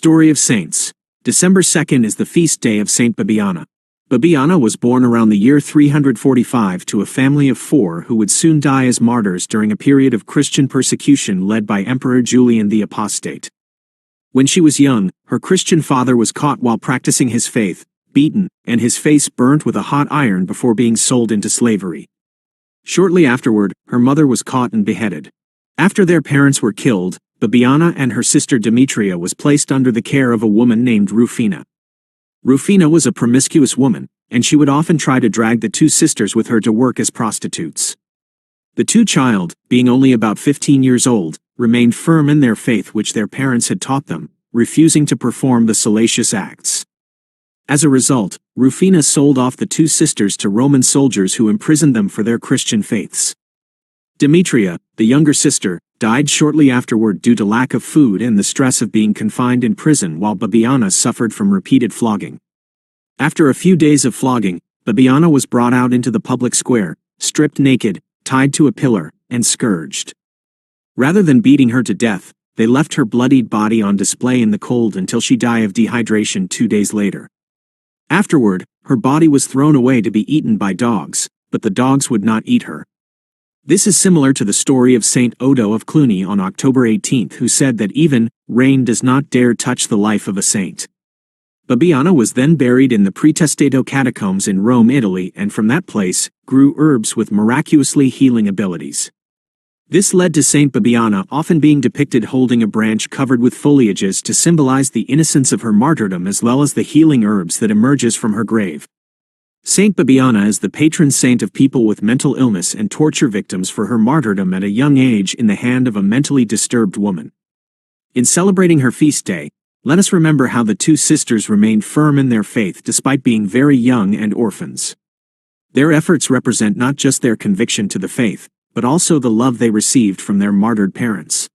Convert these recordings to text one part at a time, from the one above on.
Story of Saints. December 2nd is the feast day of Saint Bibiana. Bibiana was born around the year 345 to a family of 4 who would soon die as martyrs during a period of Christian persecution led by Emperor Julian the Apostate. When she was young, her Christian father was caught while practicing his faith, beaten, and his face burnt with a hot iron before being sold into slavery. Shortly afterward, her mother was caught and beheaded. After their parents were killed, Bibiana and her sister Demetria was placed under the care of a woman named Rufina. Rufina was a promiscuous woman, and she would often try to drag the 2 sisters with her to work as prostitutes. The 2 child, being only about 15 years old, remained firm in their faith which their parents had taught them, refusing to perform the salacious acts. As a result, Rufina sold off the 2 sisters to Roman soldiers who imprisoned them for their Christian faiths. Demetria, the younger sister, died shortly afterward due to lack of food and the stress of being confined in prison, while Bibiana suffered from repeated flogging. After a few days of flogging, Bibiana was brought out into the public square, stripped naked, tied to a pillar, and scourged. Rather than beating her to death, they left her bloodied body on display in the cold until she died of dehydration 2 days later. Afterward, her body was thrown away to be eaten by dogs, but the dogs would not eat her. This is similar to the story of Saint Odo of Cluny on October 18, who said that even rain does not dare touch the life of a saint. Bibiana was then buried in the Pretestato catacombs in Rome, Italy, and from that place grew herbs with miraculously healing abilities. This led to Saint Bibiana often being depicted holding a branch covered with foliages to symbolize the innocence of her martyrdom as well as the healing herbs that emerges from her grave. Saint Bibiana is the patron saint of people with mental illness and torture victims for her martyrdom at a young age in the hand of a mentally disturbed woman. In celebrating her feast day, let us remember how the 2 sisters remained firm in their faith despite being very young and orphans. Their efforts represent not just their conviction to the faith, but also the love they received from their martyred parents.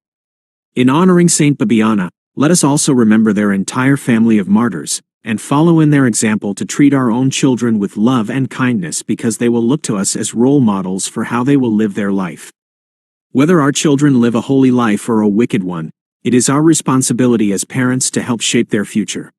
In honoring Saint Bibiana, let us also remember their entire family of martyrs, and follow in their example to treat our own children with love and kindness, because they will look to us as role models for how they will live their life. Whether our children live a holy life or a wicked one, it is our responsibility as parents to help shape their future.